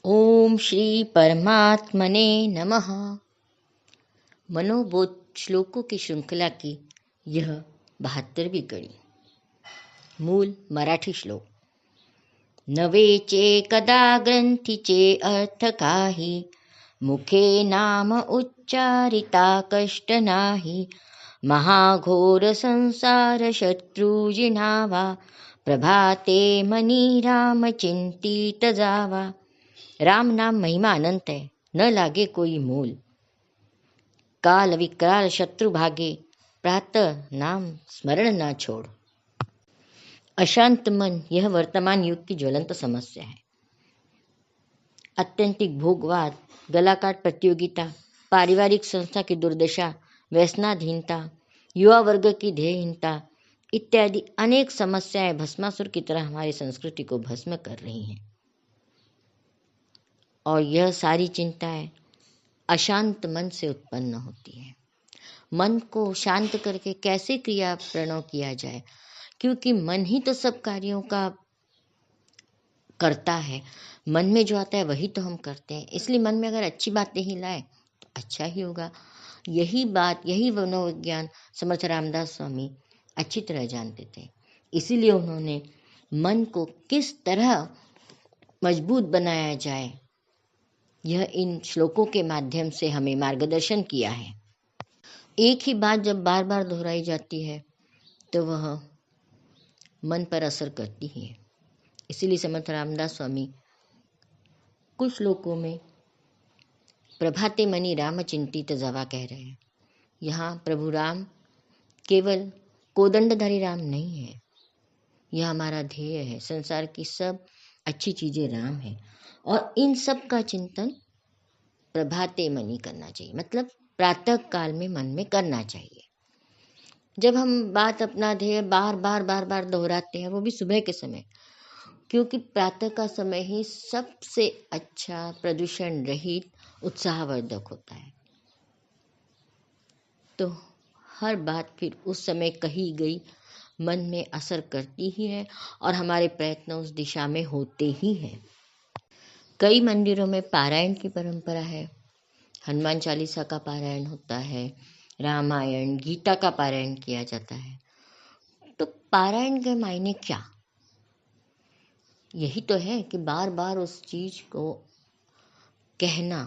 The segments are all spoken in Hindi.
ओम श्री परमात्मने नमः। मनोबोध श्लोकों की श्रृंखला की यह 72वीं कड़ी। मूल मराठी श्लोक। नवेचे कदा ग्रंथीचे अर्थ काही, मुखे नाम उच्चारिता कष्ट नाही। महाघोर संसार शत्रु जिनावा, प्रभाते मनी राम चिंतित जावा। राम नाम महिमा अनंत है, न लागे कोई मोल। काल विकराल शत्रु भागे, प्रातः नाम स्मरण ना छोड़। अशांत मन यह वर्तमान युग की ज्वलंत समस्या है। अत्यंतिक भोगवाद, गलाकाट प्रतियोगिता, पारिवारिक संस्था की दुर्दशा, व्यसनाधीनता, युवा वर्ग की ध्येयहीनता इत्यादि अनेक समस्याएं भस्मासुर की तरह हमारी संस्कृति को भस्म कर रही हैं। और यह सारी चिंताएं अशांत मन से उत्पन्न होती है। मन को शांत करके कैसे क्रिया प्रणव किया जाए, क्योंकि मन ही तो सब कार्यों का करता है। मन में जो आता है वही तो हम करते हैं। इसलिए मन में अगर अच्छी बातें ही लाए तो अच्छा ही होगा। यही बात, यही मनोविज्ञान समर्थ रामदास स्वामी अच्छी तरह जानते थे। इसीलिए उन्होंने मन को किस तरह मजबूत बनाया जाए, यह इन श्लोकों के माध्यम से हमें मार्गदर्शन किया है। एक ही बात जब बार बार दोहराई जाती है तो वह मन पर असर करती है। इसीलिए समर्थ रामदास स्वामी कुछ श्लोकों में प्रभाते मनी राम चिंतित जावा कह रहे हैं। यहाँ प्रभु राम केवल कोदंडधारी राम नहीं है, यह हमारा ध्येय है। संसार की सब अच्छी चीजें राम है और इन सब का चिंतन प्रभाते मनी करना चाहिए, मतलब प्रातः काल में मन में करना चाहिए। जब हम बात अपना ध्येय बार बार दोहराते हैं, वो भी सुबह के समय, क्योंकि प्रातः का समय ही सबसे अच्छा, प्रदूषण रहित, उत्साहवर्धक होता है। तो हर बात फिर उस समय कही गई मन में असर करती ही है और हमारे प्रयत्न उस दिशा में होते ही हैं। कई मंदिरों में पारायण की परंपरा है। हनुमान चालीसा का पारायण होता है, रामायण, गीता का पारायण किया जाता है। तो पारायण के मायने क्या? यही तो है कि बार बार उस चीज को कहना।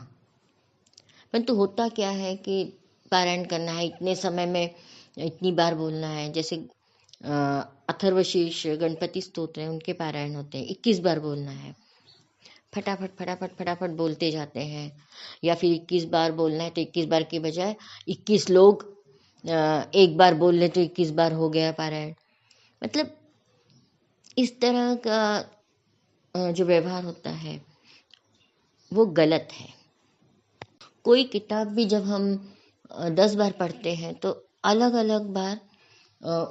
परंतु होता क्या है कि पारायण करना है, इतने समय में इतनी बार बोलना है। जैसे अथर्वशीर्ष गणपति स्तोत्र हैं, उनके पारायण होते हैं, 21 बार बोलना है। फटाफट बोलते जाते हैं। या फिर 21 बार बोलना है तो 21 बार के बजाय 21 लोग एक बार बोल ले तो 21 बार हो गया पारायण। मतलब इस तरह का जो व्यवहार होता है वो गलत है। कोई किताब भी जब हम 10 बार पढ़ते हैं तो अलग अलग बार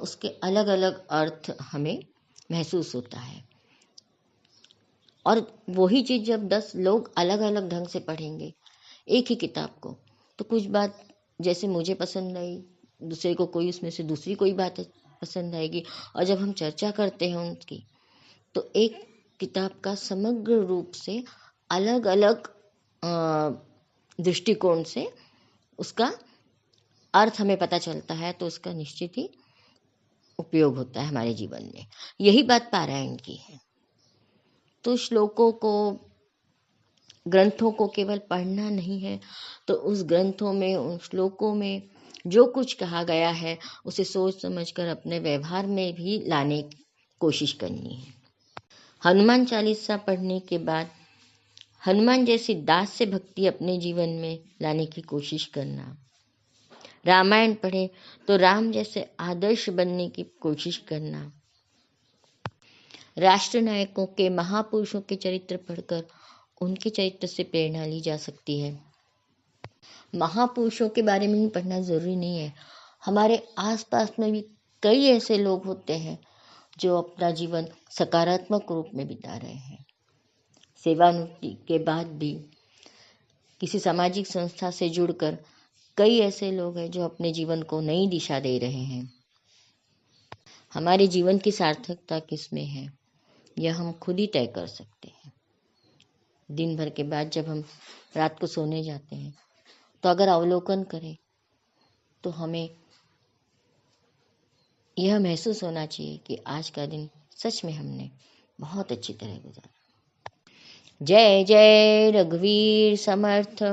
उसके अलग अलग अर्थ हमें महसूस होता है। और वही चीज़ जब 10 लोग अलग अलग ढंग से पढ़ेंगे एक ही किताब को, तो कुछ बात जैसे मुझे पसंद आई, दूसरे को कोई उसमें से दूसरी कोई बात पसंद आएगी। और जब हम चर्चा करते हैं उनकी, तो एक किताब का समग्र रूप से अलग अलग दृष्टिकोण से उसका अर्थ हमें पता चलता है, तो उसका निश्चित ही उपयोग होता है हमारे जीवन में। यही बात पारायण की है। तो श्लोकों को, ग्रंथों को केवल पढ़ना नहीं है, तो उस ग्रंथों में, उन श्लोकों में जो कुछ कहा गया है उसे सोच समझकर अपने व्यवहार में भी लाने की कोशिश करनी है। हनुमान चालीसा पढ़ने के बाद हनुमान जैसी दास से भक्ति अपने जीवन में लाने की कोशिश करना। रामायण पढ़े तो राम जैसे आदर्श बनने की कोशिश करना। राष्ट्र नायकों के, महापुरुषों के चरित्र पढ़कर उनके चरित्र से प्रेरणा ली जा सकती है। महापुरुषों के बारे में ही पढ़ना जरूरी नहीं है, हमारे आसपास में भी कई ऐसे लोग होते हैं जो अपना जीवन सकारात्मक रूप में बिता रहे हैं। सेवानिवृत्ति के बाद भी किसी सामाजिक संस्था से जुड़कर कई ऐसे लोग हैं जो अपने जीवन को नई दिशा दे रहे हैं। हमारे जीवन की सार्थकता किस में है, यह हम खुद ही तय कर सकते हैं। दिन भर के बाद जब हम रात को सोने जाते हैं, तो अगर अवलोकन करें तो हमें यह महसूस होना चाहिए कि आज का दिन सच में हमने बहुत अच्छी तरह गुजारा। जय जय रघुवीर समर्थ।